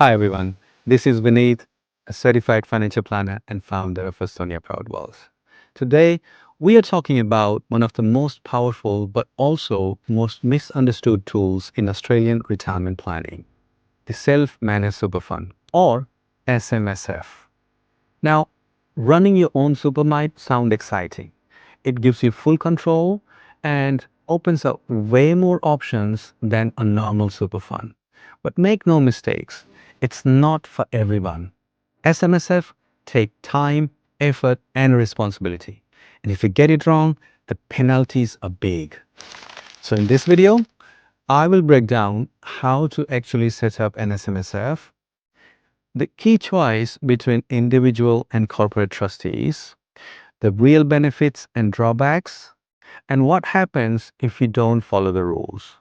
Hi everyone, this is Vineet, a certified financial planner and founder of Estonia Proud Wealth. Today, we are talking about one of the most powerful but also most misunderstood tools in Australian retirement planning, the Self-Managed Super Fund or SMSF. Now, running your own super might sound exciting. It gives you full control and opens up way more options than a normal super fund. But make no mistakes, it's not for everyone. SMSF take time, effort, and responsibility. And if you get it wrong, the penalties are big. So in this video, I will break down how to actually set up an SMSF, the key choice between individual and corporate trustees, the real benefits and drawbacks, and what happens if you don't follow the rules,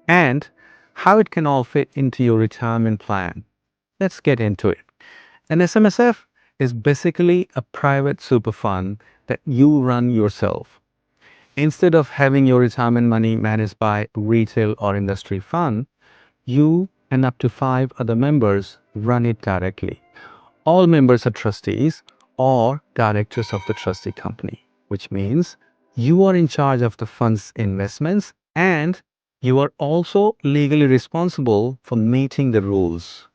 and how it can all fit into your retirement plan. Let's get into it. An SMSF is basically a private super fund that you run yourself. Instead of having your retirement money managed by retail or industry fund, you and up to 5 other members run it directly. All members are trustees or directors of the trustee company, which means you are in charge of the fund's investments and you are also legally responsible for meeting the rules.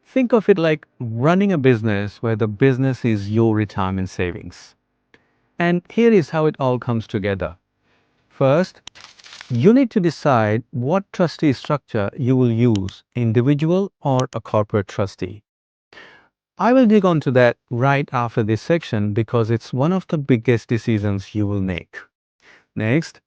Think of it like running a business where the business is your retirement savings. And here is how it all comes together. First, you need to decide what trustee structure you will use, individual or a corporate trustee. I will dig onto that right after this section because it's one of the biggest decisions you will make. Next,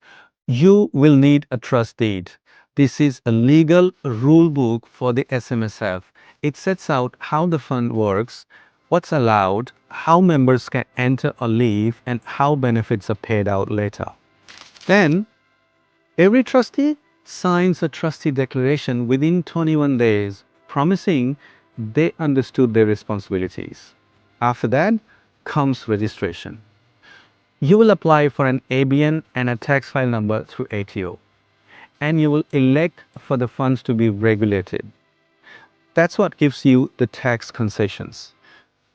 you will need a trust deed. This is a legal rule book for the SMSF. It sets out how the fund works, what's allowed, how members can enter or leave, and how benefits are paid out later. Then, every trustee signs a trustee declaration within 21 days, promising they understood their responsibilities. After that comes registration. You will apply for an ABN and a tax file number through ATO, and you will elect for the funds to be regulated. That's what gives you the tax concessions.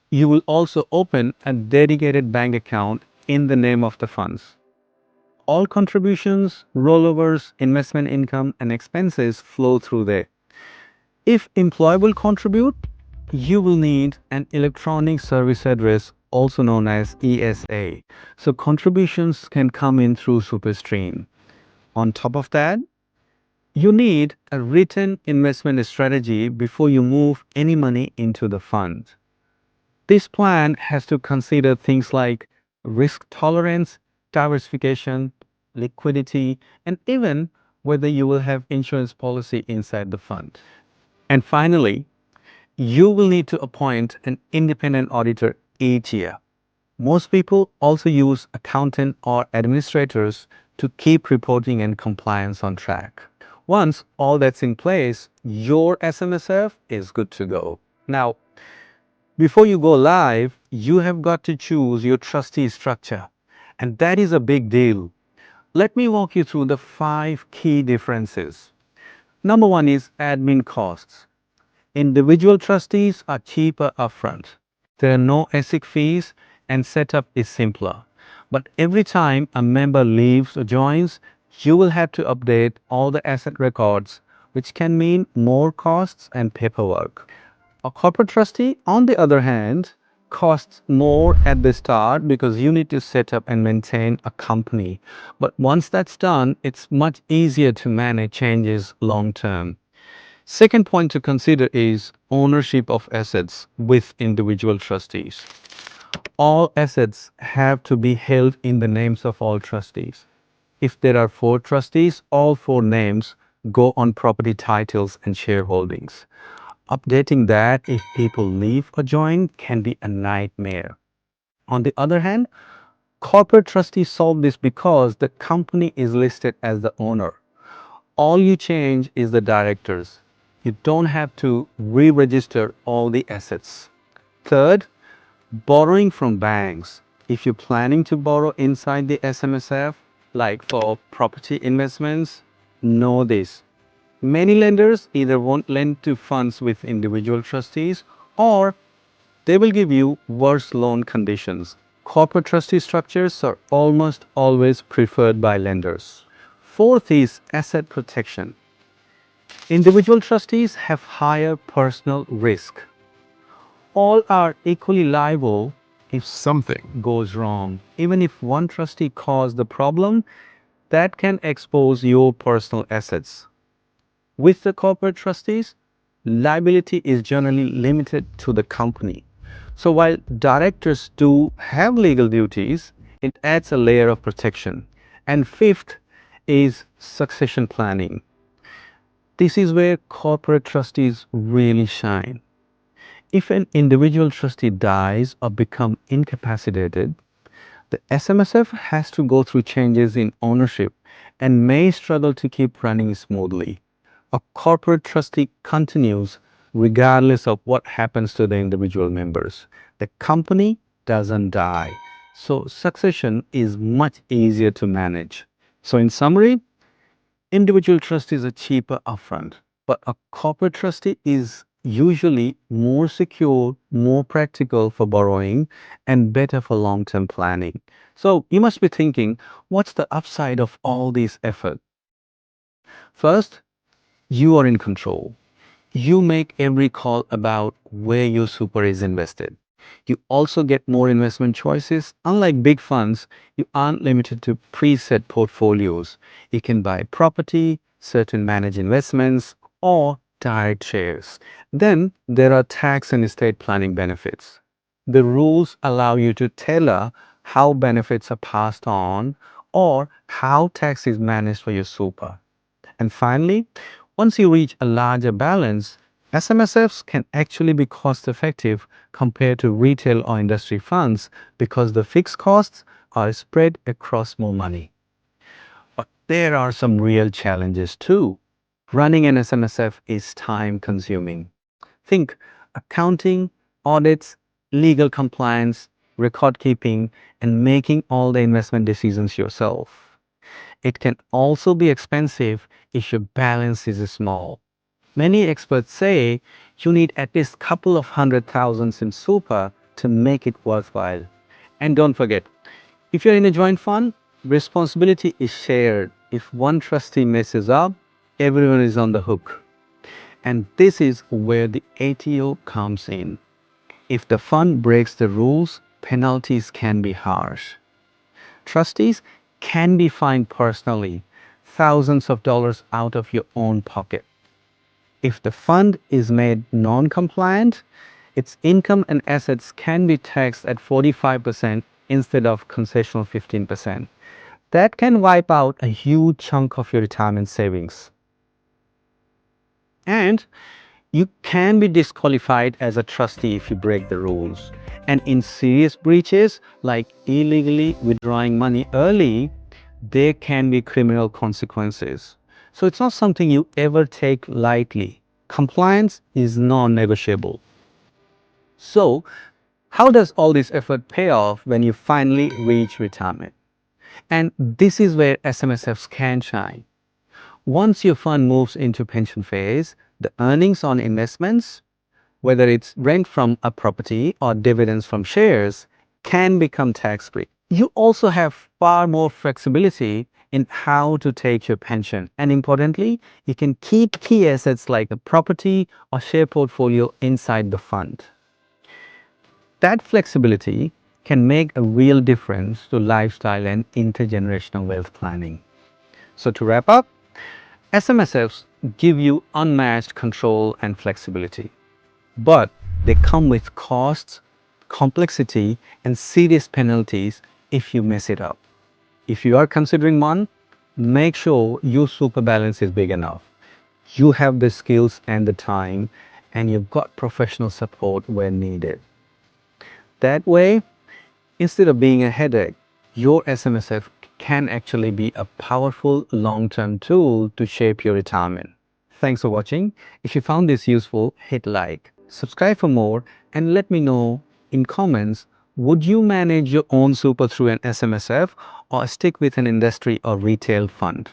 You will also open a dedicated bank account in the name of the funds. All contributions, rollovers, investment income, and expenses flow through there. If employer will contribute, you will need an electronic service address, also known as ESA. So contributions can come in through SuperStream. On top of that, you need a written investment strategy before you move any money into the fund. This plan has to consider things like risk tolerance, diversification, liquidity, and even whether you will have insurance policy inside the fund. And finally, you will need to appoint an independent auditor each year. Most people also use accountant or administrators to keep reporting and compliance on track. Once all that's in place, your SMSF is good to go. Now, before you go live, you have got to choose your trustee structure, and that is a big deal. Let me walk you through the 5 key differences. Number one is admin costs. Individual trustees are cheaper upfront. There are no ASIC fees and setup is simpler. But every time a member leaves or joins, you will have to update all the asset records, which can mean more costs and paperwork. A corporate trustee, on the other hand, costs more at the start because you need to set up and maintain a company. But once that's done, it's much easier to manage changes long term. Second point to consider is ownership of assets with individual trustees. All assets have to be held in the names of all trustees. If there are 4 trustees, all 4 names go on property titles and shareholdings. Updating that if people leave or join can be a nightmare. On the other hand, corporate trustees solve this because the company is listed as the owner. All you change is the directors. You don't have to re-register all the assets. Third, borrowing from banks. If you're planning to borrow inside the SMSF, like for property investments, know this. Many lenders either won't lend to funds with individual trustees or they will give you worse loan conditions. Corporate trustee structures are almost always preferred by lenders. Fourth is asset protection. Individual trustees have higher personal risk. All are equally liable if something goes wrong. Even if one trustee caused the problem, that can expose your personal assets. With the corporate trustees, liability is generally limited to the company. So while directors do have legal duties, it adds a layer of protection. And fifth is succession planning. This is where corporate trustees really shine. If an individual trustee dies or becomes incapacitated, the SMSF has to go through changes in ownership and may struggle to keep running smoothly. A corporate trustee continues regardless of what happens to the individual members. The company doesn't die. So succession is much easier to manage. So in summary, individual trustees are cheaper upfront, but a corporate trustee is usually more secure, more practical for borrowing, and better for long-term planning. So you must be thinking, what's the upside of all this effort? First, you are in control. You make every call about where your super is invested. You also get more investment choices. Unlike big funds, you aren't limited to preset portfolios. You can buy property, certain managed investments, or direct shares. Then there are tax and estate planning benefits. The rules allow you to tailor how benefits are passed on or how tax is managed for your super. And finally, once you reach a larger balance, SMSFs can actually be cost effective compared to retail or industry funds because the fixed costs are spread across more money. But there are some real challenges too. Running an SMSF is time consuming. Think accounting, audits, legal compliance, record keeping, and making all the investment decisions yourself. It can also be expensive if your balance is small. Many experts say you need at least a couple of hundred thousands in super to make it worthwhile. And don't forget, if you're in a joint fund, responsibility is shared. If one trustee messes up, everyone is on the hook. And this is where the ATO comes in. If the fund breaks the rules, penalties can be harsh. Trustees can be fined personally, thousands of dollars out of your own pocket. If the fund is made non-compliant, its income and assets can be taxed at 45% instead of concessional 15%. That can wipe out a huge chunk of your retirement savings. And you can be disqualified as a trustee if you break the rules. And in serious breaches, like illegally withdrawing money early, there can be criminal consequences. So it's not something you ever take lightly. Compliance is non-negotiable. So how does all this effort pay off when you finally reach retirement? And this is where SMSFs can shine. Once your fund moves into pension phase, the earnings on investments, whether it's rent from a property or dividends from shares, can become tax-free. You also have far more flexibility in how to take your pension. And importantly, you can keep key assets like a property or share portfolio inside the fund. That flexibility can make a real difference to lifestyle and intergenerational wealth planning. So to wrap up, SMSFs give you unmatched control and flexibility, but they come with costs, complexity, and serious penalties if you mess it up. If you are considering one, make sure your super balance is big enough. You have the skills and the time, and you've got professional support when needed. That way, instead of being a headache, your SMSF can actually be a powerful long-term tool to shape your retirement. Thanks for watching. If you found this useful, hit like, subscribe for more, and let me know in comments, would you manage your own super through an SMSF or stick with an industry or retail fund?